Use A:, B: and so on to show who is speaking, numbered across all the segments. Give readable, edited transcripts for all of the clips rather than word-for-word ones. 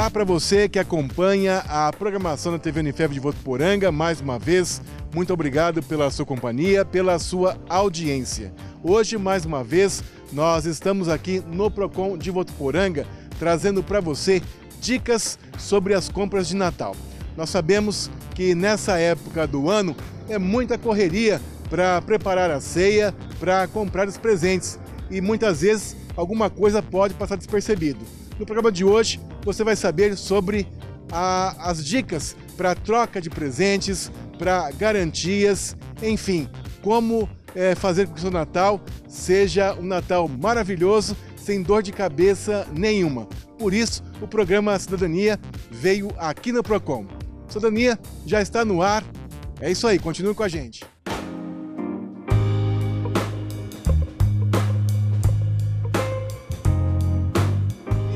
A: Olá para você que acompanha a programação da TV Unifev de Votuporanga. Mais uma vez, muito obrigado pela sua companhia, pela sua audiência. Hoje, mais uma vez, nós estamos aqui no Procon de Votuporanga, trazendo para você dicas sobre as compras de Natal. Nós sabemos que nessa época do ano é muita correria para preparar a ceia, para comprar os presentes e muitas vezes alguma coisa pode passar despercebido. No programa de hoje você vai saber sobre as dicas para troca de presentes, para garantias, enfim, como fazer com que o seu Natal seja um Natal maravilhoso, sem dor de cabeça nenhuma. Por isso, o programa Cidadania veio aqui no Procon. Cidadania já está no ar. É isso aí, continue com a gente.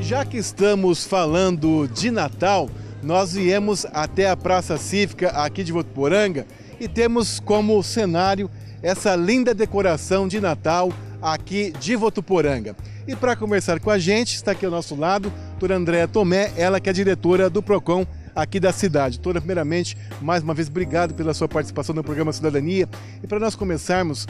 A: Já que estamos falando de Natal, nós viemos até a Praça Cívica aqui de Votuporanga e temos como cenário essa linda decoração de Natal aqui de Votuporanga. E para conversar com a gente, está aqui ao nosso lado, a doutora Andréa Tomé, ela que é diretora do Procon aqui da cidade. Doutora, primeiramente, mais uma vez, obrigado pela sua participação no programa Cidadania. E para nós começarmos,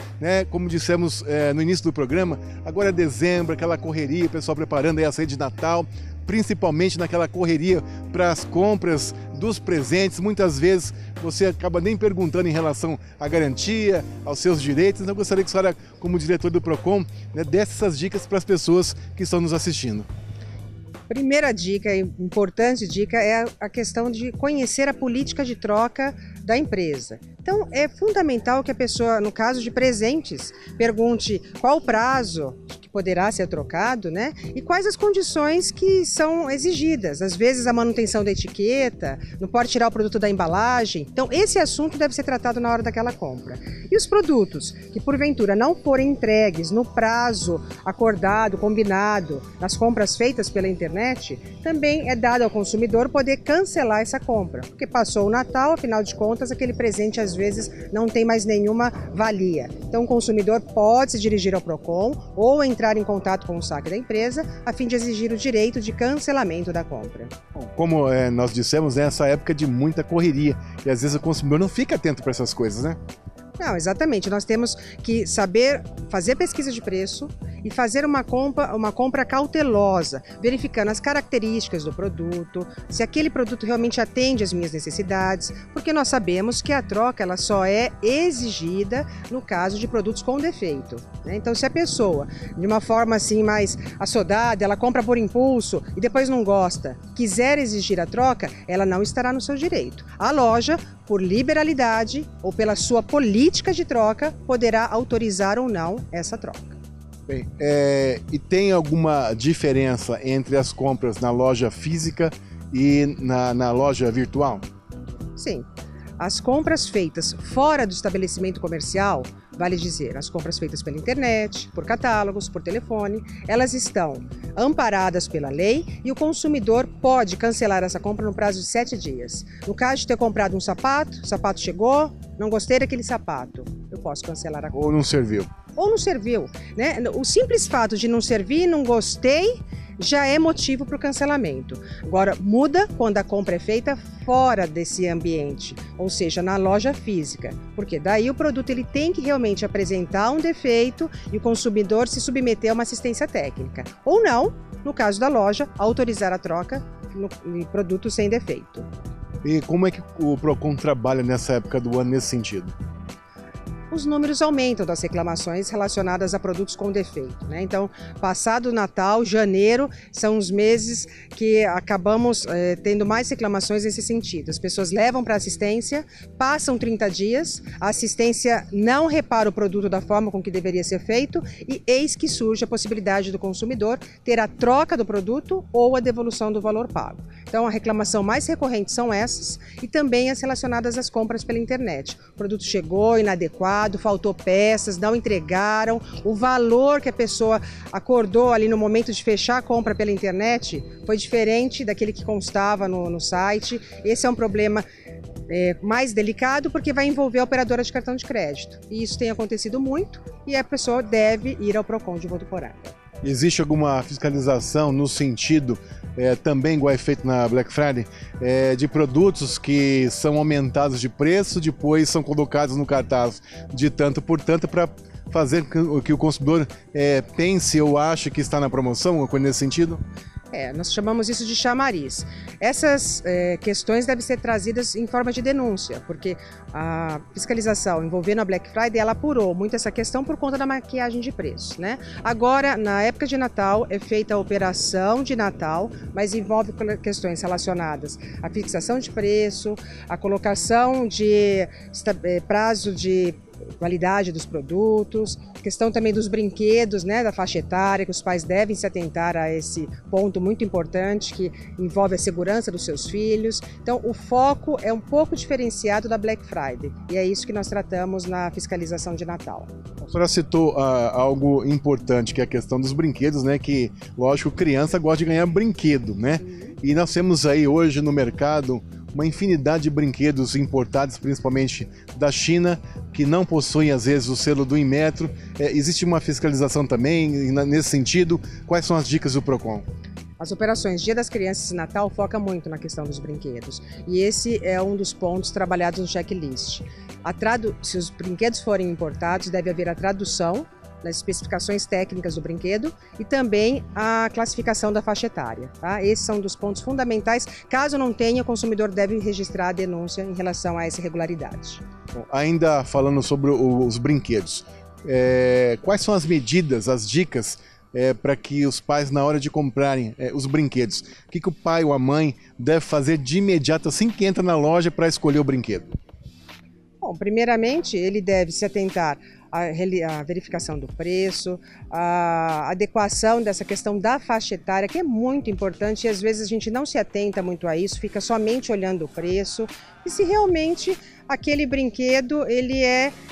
A: como dissemos no início do programa, agora é dezembro, aquela correria, o pessoal preparando aí a ceia de Natal, principalmente naquela correria para as compras dos presentes. Muitas vezes você acaba nem perguntando em relação à garantia, aos seus direitos. Então eu gostaria que a senhora, como diretor do Procon, desse essas dicas para as pessoas que estão nos assistindo.
B: Primeira dica, importante dica, é a questão de conhecer a política de troca da empresa. Então, é fundamental que a pessoa, no caso de presentes, pergunte qual o prazo que poderá ser trocado, e quais as condições que são exigidas. Às vezes, a manutenção da etiqueta, não pode tirar o produto da embalagem. Então, esse assunto deve ser tratado na hora daquela compra. E os produtos que, porventura, não forem entregues no prazo acordado, combinado, nas compras feitas pela internet, também é dado ao consumidor poder cancelar essa compra, porque passou o Natal, afinal de contas, aquele presente às vezes não tem mais nenhuma valia. Então o consumidor pode se dirigir ao Procon ou entrar em contato com o saque da empresa a fim de exigir o direito de cancelamento da compra.
A: Como nós dissemos, essa época de muita correria e às vezes o consumidor não fica atento para essas coisas, né?
B: Não, exatamente. Nós temos que saber fazer pesquisa de preço e fazer uma compra cautelosa, verificando as características do produto, se aquele produto realmente atende às minhas necessidades, porque nós sabemos que a troca ela só é exigida no caso de produtos com defeito. Então, se a pessoa, de uma forma assim mais assodada, ela compra por impulso e depois não gosta, quiser exigir a troca, ela não estará no seu direito. A loja, por liberalidade ou pela sua política de troca, poderá autorizar ou não essa troca.
A: Bem, e tem alguma diferença entre as compras na loja física e na loja virtual?
B: Sim. As compras feitas fora do estabelecimento comercial, vale dizer, as compras feitas pela internet, por catálogos, por telefone, elas estão amparadas pela lei e o consumidor pode cancelar essa compra no prazo de 7 dias. No caso de ter comprado um sapato, o sapato chegou, não gostei daquele sapato, eu posso cancelar a compra.
A: Ou não serviu.
B: Ou não serviu, O simples fato de não servir, não gostei, já é motivo para o cancelamento. Agora, muda quando a compra é feita fora desse ambiente, ou seja, na loja física, porque daí o produto ele tem que realmente apresentar um defeito e o consumidor se submeter a uma assistência técnica. Ou não, no caso da loja, autorizar a troca no produto sem defeito.
A: E como é que o Procon trabalha nessa época do ano nesse sentido?
B: Os números aumentam das reclamações relacionadas a produtos com defeito. Então, passado o Natal, janeiro, são os meses que acabamos tendo mais reclamações nesse sentido. As pessoas levam para assistência, passam 30 dias, a assistência não repara o produto da forma com que deveria ser feito e eis que surge a possibilidade do consumidor ter a troca do produto ou a devolução do valor pago. Então, a reclamação mais recorrente são essas e também as relacionadas às compras pela internet. O produto chegou inadequado, faltou peças, não entregaram, o valor que a pessoa acordou ali no momento de fechar a compra pela internet foi diferente daquele que constava no site. Esse é um problema mais delicado porque vai envolver a operadora de cartão de crédito. E isso tem acontecido muito e a pessoa deve ir ao Procon de Votuporanga.
A: Existe alguma fiscalização no sentido, também igual é feito na Black Friday, de produtos que são aumentados de preço, depois são colocados no cartaz de tanto por tanto para fazer com que o consumidor pense ou ache que está na promoção, alguma coisa nesse sentido?
B: Nós chamamos isso de chamariz. Essas questões devem ser trazidas em forma de denúncia, porque a fiscalização envolvendo a Black Friday, ela apurou muito essa questão por conta da maquiagem de preço, né? Agora, na época de Natal, é feita a operação de Natal, mas envolve questões relacionadas à fixação de preço, a colocação de prazo de validade dos produtos, questão também dos brinquedos, né, da faixa etária, que os pais devem se atentar a esse ponto muito importante que envolve a segurança dos seus filhos. Então, o foco é um pouco diferenciado da Black Friday e é isso que nós tratamos na fiscalização de Natal.
A: A senhora citou algo importante, que é a questão dos brinquedos, né, que, lógico, criança gosta de ganhar brinquedo, né? E nós temos aí hoje no mercado uma infinidade de brinquedos importados, principalmente da China, que não possuem, às vezes, o selo do Inmetro. Existe uma fiscalização também nesse sentido? Quais são as dicas do PROCON?
B: As operações Dia das Crianças e Natal focam muito na questão dos brinquedos. E esse é um dos pontos trabalhados no checklist. Se os brinquedos forem importados, deve haver a tradução das especificações técnicas do brinquedo e também a classificação da faixa etária. Tá? Esses são dos pontos fundamentais. Caso não tenha, o consumidor deve registrar a denúncia em relação a essa irregularidade.
A: Bom, ainda falando sobre os brinquedos, quais são as medidas, as dicas para que os pais, na hora de comprarem os brinquedos, o que o pai ou a mãe deve fazer de imediato assim que entra na loja para escolher o brinquedo?
B: Bom, primeiramente, ele deve se atentar à verificação do preço, à adequação dessa questão da faixa etária, que é muito importante e às vezes a gente não se atenta muito a isso, fica somente olhando o preço. E se realmente aquele brinquedo,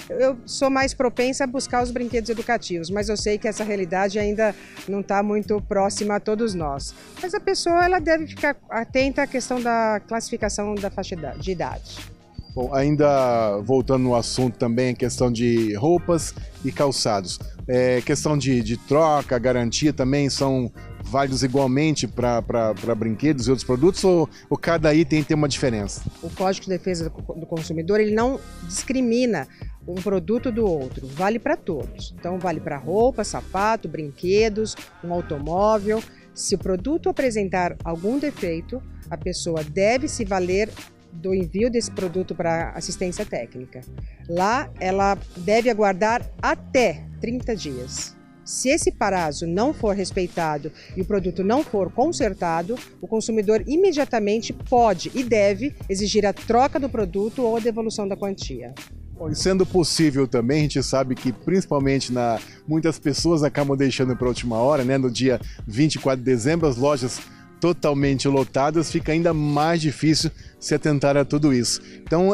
B: eu sou mais propensa a buscar os brinquedos educativos, mas eu sei que essa realidade ainda não está muito próxima a todos nós. Mas a pessoa ela deve ficar atenta à questão da classificação da faixa de idade.
A: Bom, ainda voltando no assunto também, a questão de roupas e calçados. Questão de troca, garantia também são válidos igualmente para brinquedos e outros produtos ou cada item tem uma diferença?
B: O Código de Defesa do Consumidor ele não discrimina um produto do outro, vale para todos. Então vale para roupa, sapato, brinquedos, um automóvel. Se o produto apresentar algum defeito, a pessoa deve se valer do envio desse produto para assistência técnica. Lá, ela deve aguardar até 30 dias. Se esse prazo não for respeitado e o produto não for consertado, o consumidor imediatamente pode e deve exigir a troca do produto ou a devolução da quantia.
A: Bom, e sendo possível também, a gente sabe que principalmente muitas pessoas acabam deixando para a última hora, né? No dia 24 de dezembro, as lojas totalmente lotadas, fica ainda mais difícil se atentar a tudo isso. Então,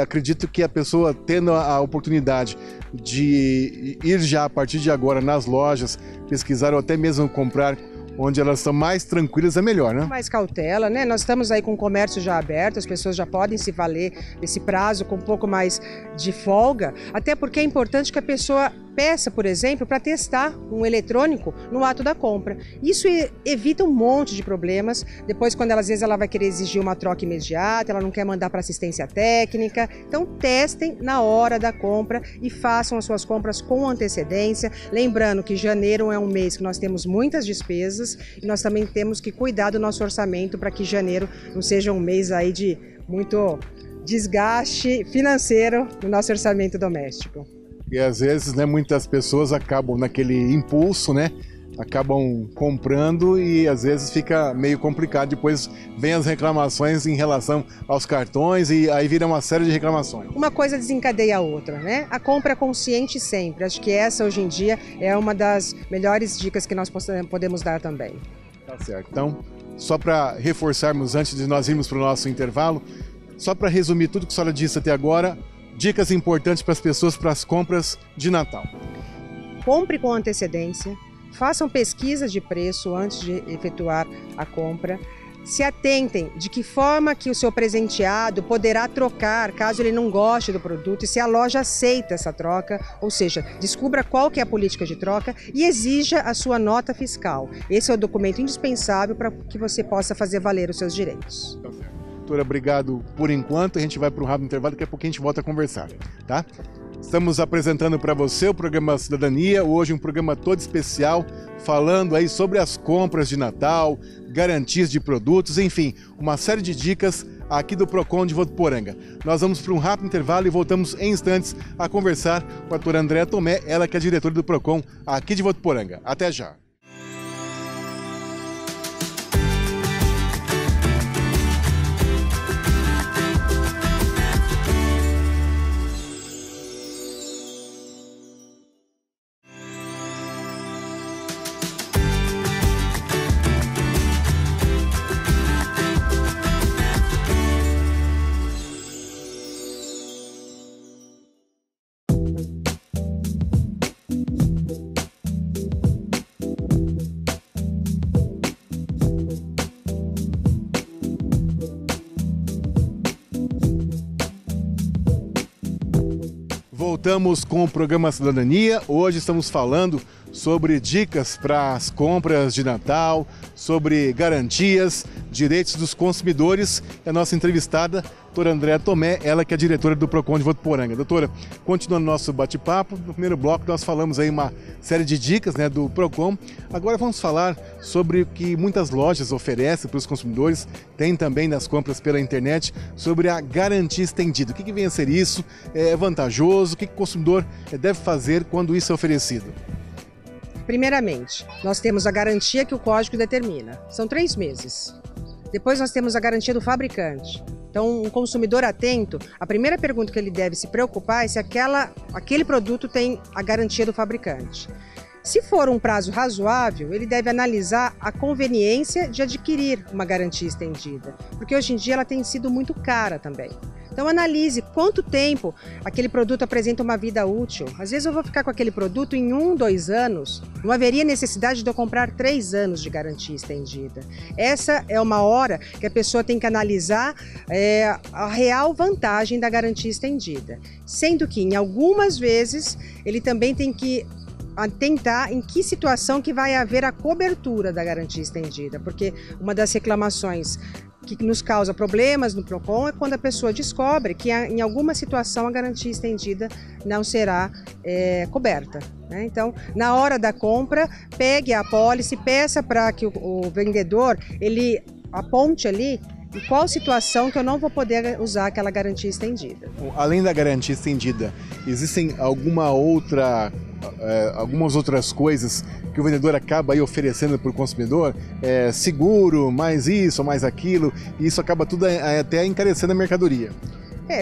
A: acredito que a pessoa tendo a oportunidade de ir já a partir de agora nas lojas, pesquisar ou até mesmo comprar onde elas estão mais tranquilas é melhor, né?
B: Mais cautela, né? Nós estamos aí com o comércio já aberto, as pessoas já podem se valer desse prazo com um pouco mais de folga, até porque é importante que a pessoa peça, por exemplo, para testar um eletrônico no ato da compra. Isso evita um monte de problemas. Depois, quando às vezes ela vai querer exigir uma troca imediata, ela não quer mandar para assistência técnica. Então, testem na hora da compra e façam as suas compras com antecedência. Lembrando que janeiro é um mês que nós temos muitas despesas e nós também temos que cuidar do nosso orçamento para que janeiro não seja um mês aí de muito desgaste financeiro no nosso orçamento doméstico.
A: E às vezes, né, muitas pessoas acabam naquele impulso, né? Acabam comprando e às vezes fica meio complicado. Depois vem as reclamações em relação aos cartões e aí vira uma série de reclamações.
B: Uma coisa desencadeia a outra, né? A compra consciente sempre. Acho que essa hoje em dia é uma das melhores dicas que nós podemos dar também.
A: Tá certo. Então, só para reforçarmos antes de nós irmos para o nosso intervalo, só para resumir tudo que a senhora disse até agora, dicas importantes para as pessoas para as compras de Natal.
B: Compre com antecedência, façam pesquisa de preço antes de efetuar a compra, se atentem de que forma que o seu presenteado poderá trocar caso ele não goste do produto e se a loja aceita essa troca, ou seja, descubra qual que é a política de troca e exija a sua nota fiscal. Esse é o documento indispensável para que você possa fazer valer os seus direitos.
A: Doutora, obrigado por enquanto. A gente vai para um rápido intervalo, daqui a pouco a gente volta a conversar, tá? Estamos apresentando para você o programa Cidadania, hoje um programa todo especial, falando aí sobre as compras de Natal, garantias de produtos, enfim, uma série de dicas aqui do Procon de Votuporanga. Nós vamos para um rápido intervalo e voltamos em instantes a conversar com a doutora Andréa Tomé, ela que é diretora do Procon aqui de Votuporanga. Até já! Voltamos com o programa Cidadania. Hoje estamos falando sobre dicas para as compras de Natal, sobre garantias, direitos dos consumidores. É a nossa entrevistada, doutora Andréa Tomé, ela que é diretora do Procon de Votuporanga. Doutora, continuando nosso bate-papo, no primeiro bloco nós falamos aí uma série de dicas, né, do Procon. Agora vamos falar sobre o que muitas lojas oferecem para os consumidores, tem também nas compras pela internet, sobre a garantia estendida. O que vem a ser isso? É vantajoso? O que o consumidor deve fazer quando isso é oferecido?
B: Primeiramente, nós temos a garantia que o código determina. São 3 meses. Depois nós temos a garantia do fabricante. Então, um consumidor atento, a primeira pergunta que ele deve se preocupar é se aquele produto tem a garantia do fabricante. Se for um prazo razoável, ele deve analisar a conveniência de adquirir uma garantia estendida, porque hoje em dia ela tem sido muito cara também. Então analise quanto tempo aquele produto apresenta uma vida útil. Às vezes eu vou ficar com aquele produto em 1, 2 anos, não haveria necessidade de eu comprar 3 anos de garantia estendida. Essa é uma hora que a pessoa tem que analisar a real vantagem da garantia estendida, sendo que em algumas vezes ele também tem que atentar em que situação que vai haver a cobertura da garantia estendida, porque uma das reclamações que nos causa problemas no Procon é quando a pessoa descobre que em alguma situação a garantia estendida não será coberta, né? Então, na hora da compra, pegue a apólice, peça para que o vendedor ele aponte ali em qual situação que eu não vou poder usar aquela garantia estendida.
A: Além da garantia estendida, existem algumas outras coisas que o vendedor acaba aí oferecendo para o consumidor, seguro, mais isso, mais aquilo, e isso acaba tudo até encarecendo a mercadoria.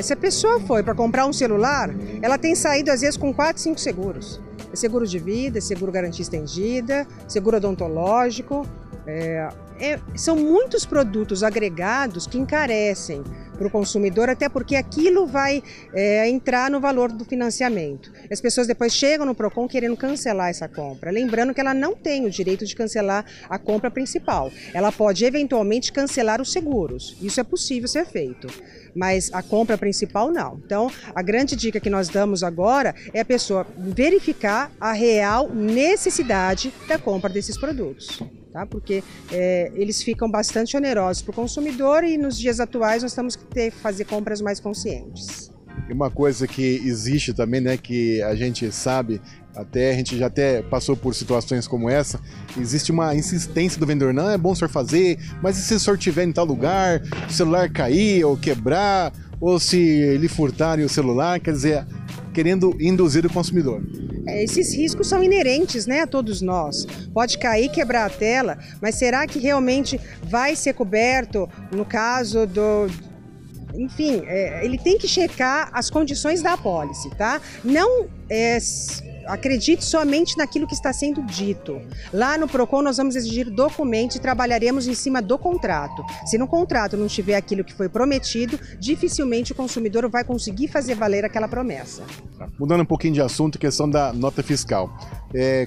B: Se a pessoa foi para comprar um celular, ela tem saído às vezes com 4, 5 seguros. É seguro de vida, é seguro garantia estendida, seguro odontológico. São muitos produtos agregados que encarecem para o consumidor, até porque aquilo vai entrar no valor do financiamento. As pessoas depois chegam no Procon querendo cancelar essa compra, lembrando que ela não tem o direito de cancelar a compra principal. Ela pode eventualmente cancelar os seguros, isso é possível ser feito, mas a compra principal não. Então, a grande dica que nós damos agora é a pessoa verificar a real necessidade da compra desses produtos. Tá? Porque eles ficam bastante onerosos para o consumidor e nos dias atuais nós temos que fazer compras mais conscientes.
A: E uma coisa que existe também, né, que a gente sabe, a gente já passou por situações como essa, existe uma insistência do vendedor, não, é bom o senhor fazer, mas e se o senhor estiver em tal lugar, o celular cair ou quebrar, ou se lhe furtarem o celular, quer dizer, querendo induzir o consumidor.
B: Esses riscos são inerentes, né, a todos nós. Pode cair, quebrar a tela, mas será que realmente vai ser coberto no caso do... Enfim, ele tem que checar as condições da apólice, tá? Não acredite somente naquilo que está sendo dito. Lá no PROCON nós vamos exigir documentos e trabalharemos em cima do contrato. Se no contrato não tiver aquilo que foi prometido, dificilmente o consumidor vai conseguir fazer valer aquela promessa.
A: Mudando um pouquinho de assunto, questão da nota fiscal.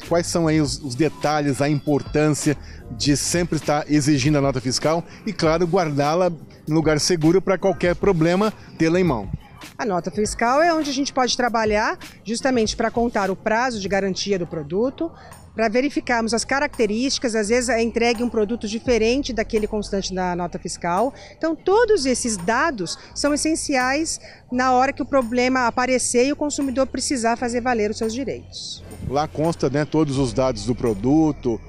A: Quais são aí os detalhes, a importância de sempre estar exigindo a nota fiscal e, claro, guardá-la em lugar seguro para qualquer problema tê-la em mão?
B: A nota fiscal é onde a gente pode trabalhar justamente para contar o prazo de garantia do produto, para verificarmos as características, às vezes é entregue um produto diferente daquele constante da nota fiscal. Então, todos esses dados são essenciais na hora que o problema aparecer e o consumidor precisar fazer valer os seus direitos.
A: Lá consta, né, todos os dados do produto,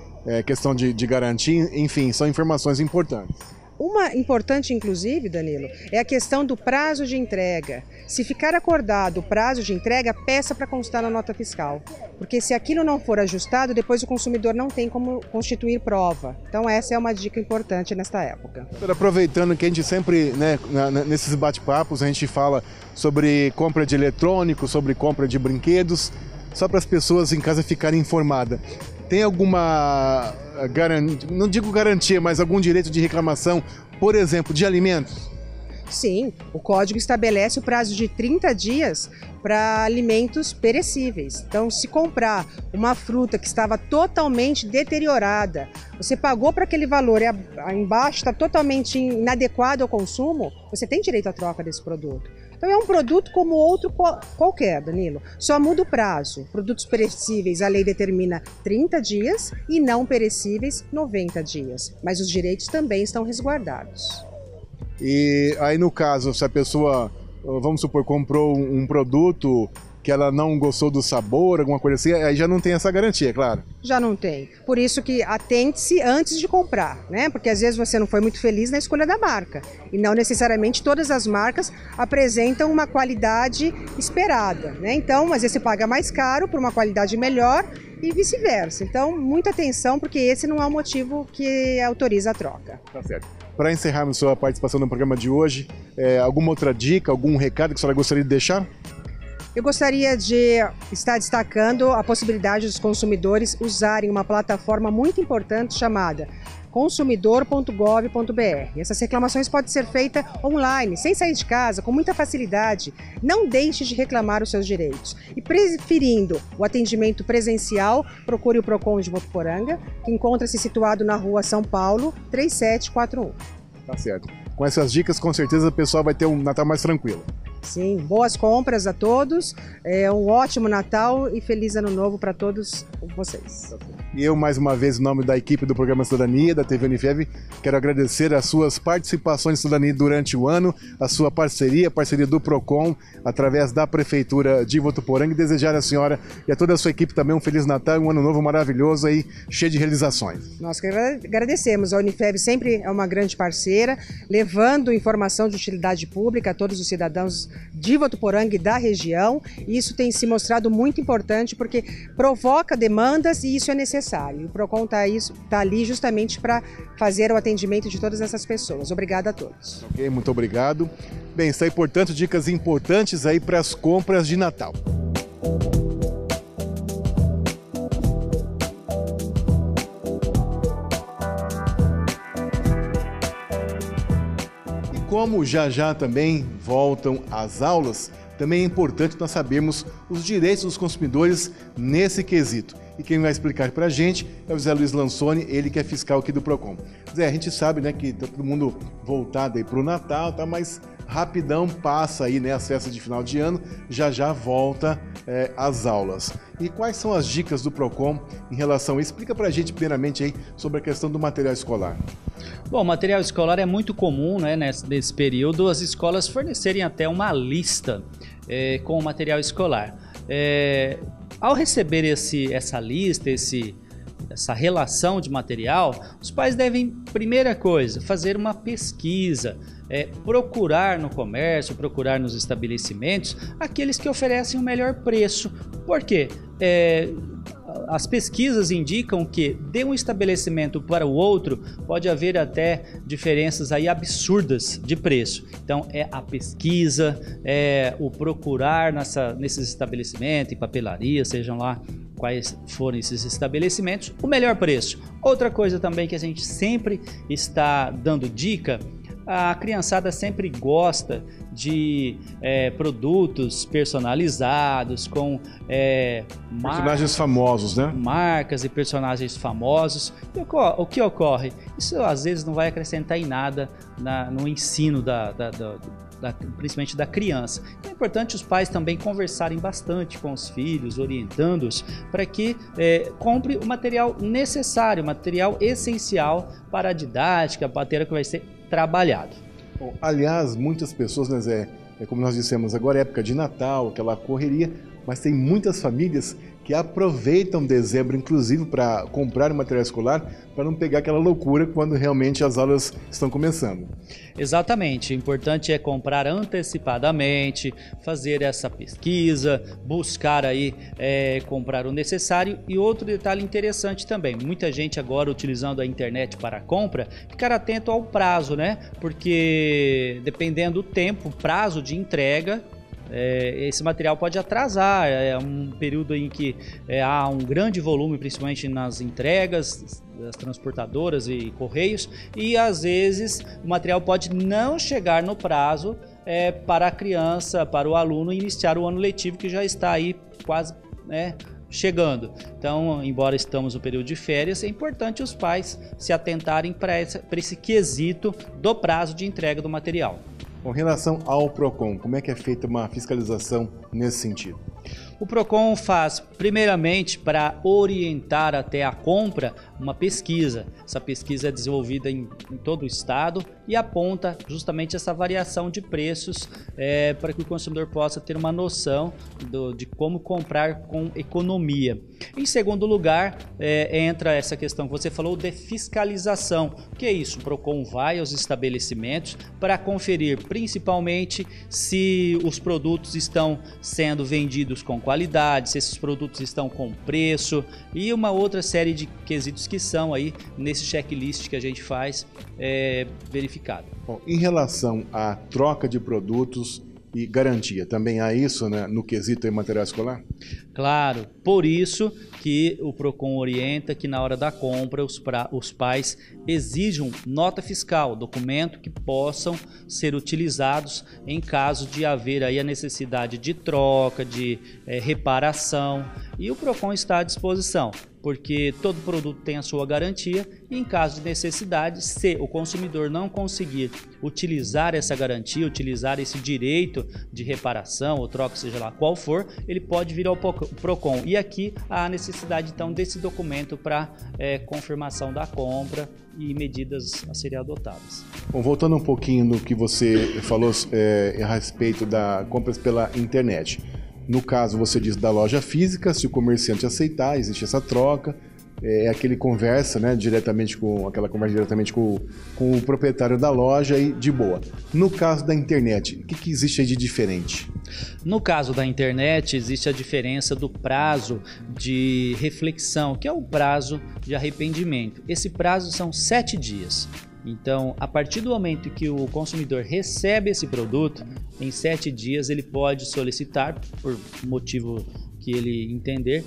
A: questão de garantia, enfim, são informações importantes.
B: Uma importante, inclusive, Danilo, é a questão do prazo de entrega. Se ficar acordado o prazo de entrega, peça para constar na nota fiscal. Porque se aquilo não for ajustado, depois o consumidor não tem como constituir prova. Então essa é uma dica importante nesta época.
A: Aproveitando que a gente sempre, né, nesses bate-papos, a gente fala sobre compra de eletrônicos, sobre compra de brinquedos, só para as pessoas em casa ficarem informadas. Tem alguma garantia, não digo garantia, mas algum direito de reclamação, por exemplo, de alimentos?
B: Sim, o código estabelece o prazo de 30 dias para alimentos perecíveis. Então, se comprar uma fruta que estava totalmente deteriorada, você pagou para aquele valor e embaixo está totalmente inadequado ao consumo, você tem direito à troca desse produto. Então é um produto como outro qualquer, Danilo. Só muda o prazo. Produtos perecíveis, a lei determina 30 dias e não perecíveis, 90 dias. Mas os direitos também estão resguardados.
A: E aí no caso, se a pessoa, vamos supor, comprou um produto que ela não gostou do sabor, alguma coisa assim, aí já não tem essa garantia, claro.
B: Já não tem. Por isso que atente-se antes de comprar, né? Porque às vezes você não foi muito feliz na escolha da marca. E não necessariamente todas as marcas apresentam uma qualidade esperada, né? Então, às vezes você paga mais caro por uma qualidade melhor e vice-versa. Então, muita atenção, porque esse não é o motivo que autoriza a troca.
A: Tá certo. Para encerrarmos sua participação no programa de hoje, alguma outra dica, algum recado que a senhora gostaria de deixar?
B: Eu gostaria de estar destacando a possibilidade dos consumidores usarem uma plataforma muito importante chamada consumidor.gov.br. Essas reclamações podem ser feitas online, sem sair de casa, com muita facilidade. Não deixe de reclamar os seus direitos. E preferindo o atendimento presencial, procure o PROCON de Votuporanga, que encontra-se situado na rua São Paulo, 3741.
A: Tá certo. Com essas dicas, com certeza o pessoal vai ter um Natal mais tranquilo.
B: Sim, boas compras a todos, um ótimo Natal e feliz Ano Novo para todos vocês.
A: E eu, mais uma vez, em nome da equipe do programa Cidadania, da TV Unifev, quero agradecer as suas participações em Cidadania durante o ano, a sua parceria, a parceria do PROCON, através da Prefeitura de Votuporanga, e desejar à senhora e a toda a sua equipe também um Feliz Natal e um Ano Novo maravilhoso aí, cheio de realizações.
B: Nós que agradecemos. A Unifev sempre é uma grande parceira, levando informação de utilidade pública a todos os cidadãos de Votuporanga e da região, e isso tem se mostrado muito importante porque provoca demandas e isso é necessário. O PROCON está ali justamente para fazer o atendimento de todas essas pessoas. Obrigada a todos.
A: Ok, muito obrigado. Bem, está aí, portanto, dicas importantes aí para as compras de Natal. Como já também voltam as aulas, também é importante nós sabermos os direitos dos consumidores nesse quesito. E quem vai explicar para a gente é o Zé Luiz Lansoni, ele que é fiscal aqui do PROCON. Zé, a gente sabe, né, que está todo mundo voltado aí para o Natal, tá, mas rapidão passa aí, né, as festas de final de ano, já volta as aulas. E quais são as dicas do PROCON em relação a isso? Explica para a gente primeiramente aí sobre a questão do material escolar.
C: Bom, material escolar é muito comum, né, nesse período, as escolas fornecerem até uma lista com o material escolar. Ao receber essa lista, essa relação de material, os pais devem, primeira coisa, fazer uma pesquisa, procurar no comércio, procurar nos estabelecimentos aqueles que oferecem o melhor preço. Por quê? as pesquisas indicam que de um estabelecimento para o outro pode haver até diferenças aí absurdas de preço. Então é a pesquisa, é o procurar nesses estabelecimentos, em papelaria, sejam lá quais forem esses estabelecimentos, o melhor preço. Outra coisa também que a gente sempre está dando dica, a criançada sempre gosta de produtos personalizados com
A: personagens famosos, né?
C: Marcas e personagens famosos. E o que ocorre? Isso às vezes não vai acrescentar em nada no ensino principalmente da criança. Então é importante os pais também conversarem bastante com os filhos, orientando-os para que compre o material necessário, o material essencial para a didática, a matéria que vai ser trabalhado.
A: Bom, aliás, muitas pessoas, né, Zé, como nós dissemos, agora é época de Natal, aquela correria, mas tem muitas famílias que aproveitam dezembro, inclusive, para comprar material escolar, para não pegar aquela loucura quando realmente as aulas estão começando.
C: Exatamente, o importante é comprar antecipadamente, fazer essa pesquisa, buscar aí comprar o necessário. E outro detalhe interessante também, muita gente agora utilizando a internet para a compra, ficar atento ao prazo, né? Porque dependendo do tempo, prazo de entrega, esse material pode atrasar, é um período em que há um grande volume, principalmente nas entregas das transportadoras e correios, e às vezes o material pode não chegar no prazo para a criança, para o aluno iniciar o ano letivo, que já está aí quase chegando. Então, embora estamos no período de férias, é importante os pais se atentarem para esse quesito do prazo de entrega do material.
A: Com relação ao PROCON, como é que é feita uma fiscalização nesse sentido?
C: O PROCON faz, primeiramente, para orientar até a compra, uma pesquisa. Essa pesquisa é desenvolvida em todo o estado e aponta justamente essa variação de preços para que o consumidor possa ter uma noção de como comprar com economia. Em segundo lugar, entra essa questão que você falou de fiscalização. O que é isso? O PROCON vai aos estabelecimentos para conferir, principalmente, se os produtos estão sendo vendidos com qualidade, se esses produtos estão com preço e uma outra série de quesitos que são aí nesse checklist que a gente faz verificado.
A: Bom, em relação à troca de produtos e garantia, também há isso, né, no quesito em material escolar?
C: Claro, por isso que o PROCON orienta que na hora da compra os pais exijam nota fiscal, documento que possam ser utilizados em caso de haver aí a necessidade de troca, de reparação, e o PROCON está à disposição, porque todo produto tem a sua garantia e em caso de necessidade, se o consumidor não conseguir utilizar essa garantia, utilizar esse direito de reparação ou troca, seja lá qual for, ele pode vir ao PROCON. E aqui há a necessidade então desse documento para confirmação da compra e medidas a serem adotadas.
A: Bom, voltando um pouquinho no que você falou a respeito da compras pela internet. No caso, você diz da loja física, se o comerciante aceitar, existe essa troca, aquela conversa diretamente com o proprietário da loja e de boa. No caso da internet, o que existe aí de diferente?
C: No caso da internet, existe a diferença do prazo de reflexão, que é o prazo de arrependimento. Esse prazo são 7 dias. Então, a partir do momento que o consumidor recebe esse produto, em 7 dias ele pode solicitar, por motivo que ele entender,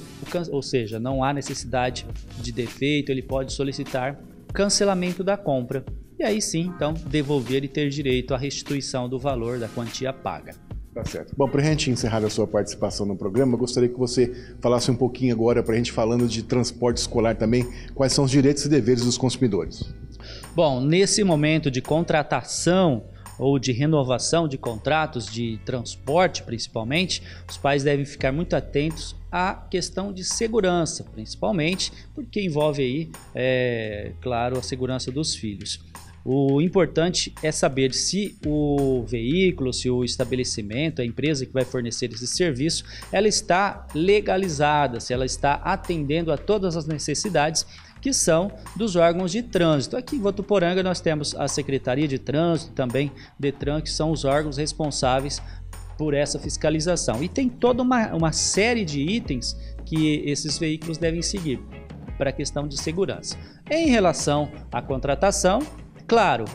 C: ou seja, não há necessidade de defeito, ele pode solicitar cancelamento da compra. E aí sim, então, devolver e ter direito à restituição do valor da quantia paga.
A: Tá certo. Bom, para a gente encerrar a sua participação no programa, eu gostaria que você falasse um pouquinho agora, para a gente falando de transporte escolar também, quais são os direitos e deveres dos consumidores.
C: Bom, nesse momento de contratação ou de renovação de contratos de transporte, principalmente, os pais devem ficar muito atentos à questão de segurança, principalmente, porque envolve aí, claro, a segurança dos filhos. O importante é saber se o veículo, se o estabelecimento, a empresa que vai fornecer esse serviço, ela está legalizada, se ela está atendendo a todas as necessidades que são dos órgãos de trânsito. Aqui em Votuporanga nós temos a Secretaria de Trânsito, também Detran, que são os órgãos responsáveis por essa fiscalização. E tem toda uma série de itens que que esses veículos devem seguir para a questão de segurança. Em relação à contratação, claro,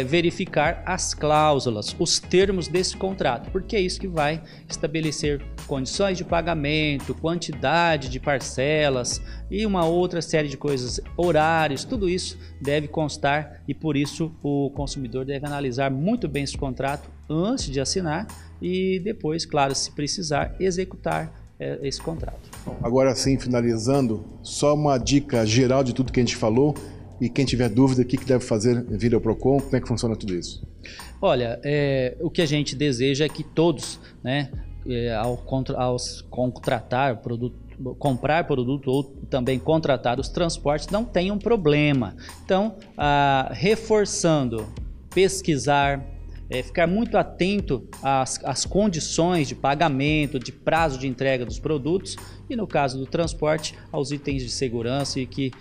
C: verificar as cláusulas, os termos desse contrato, porque é isso que vai estabelecer condições de pagamento, quantidade de parcelas e uma outra série de coisas, horários, tudo isso deve constar e por isso o consumidor deve analisar muito bem esse contrato antes de assinar e depois, claro, se precisar, executar esse contrato.
A: Agora sim, finalizando, só uma dica geral de tudo que a gente falou. E quem tiver dúvida, o que deve fazer vir ao PROCON? Como é que funciona tudo isso?
C: Olha, o que a gente deseja é que todos, né, ao contratar produto, comprar produto ou também contratar os transportes, não tenham problema. Então, reforçando, pesquisar, ficar muito atento às condições de pagamento, de prazo de entrega dos produtos e no caso do transporte, aos itens de segurança e que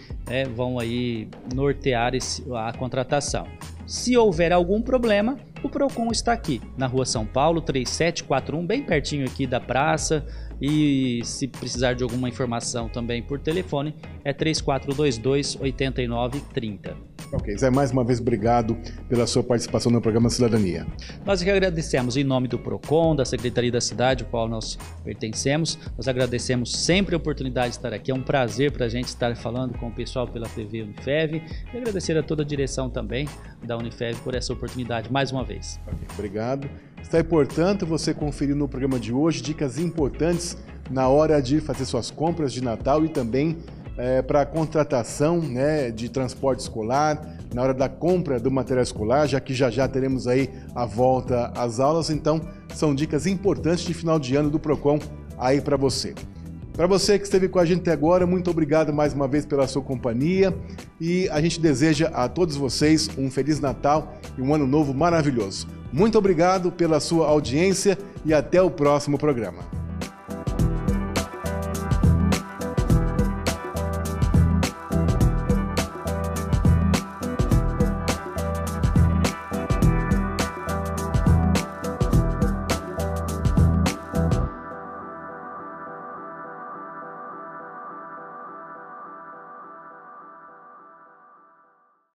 C: vão aí nortear a contratação. Se houver algum problema, o PROCON está aqui na Rua São Paulo, 3741, bem pertinho aqui da praça. E se precisar de alguma informação também por telefone, é 3422-8930.
A: Ok, Zé, mais uma vez obrigado pela sua participação no programa Cidadania.
C: Nós que agradecemos em nome do PROCON, da Secretaria da Cidade, ao qual nós pertencemos. Nós agradecemos sempre a oportunidade de estar aqui. É um prazer para a gente estar falando com o pessoal pela TV Unifev e agradecer a toda a direção também da Unifev por essa oportunidade mais uma vez.
A: Okay, obrigado. Está aí, portanto, você conferiu no programa de hoje dicas importantes na hora de fazer suas compras de Natal e também para a contratação, né, de transporte escolar, na hora da compra do material escolar, já que já teremos aí a volta às aulas. Então, são dicas importantes de final de ano do PROCON aí para você. Para você que esteve com a gente até agora, muito obrigado mais uma vez pela sua companhia e a gente deseja a todos vocês um Feliz Natal e um Ano Novo maravilhoso. Muito obrigado pela sua audiência e até o próximo programa.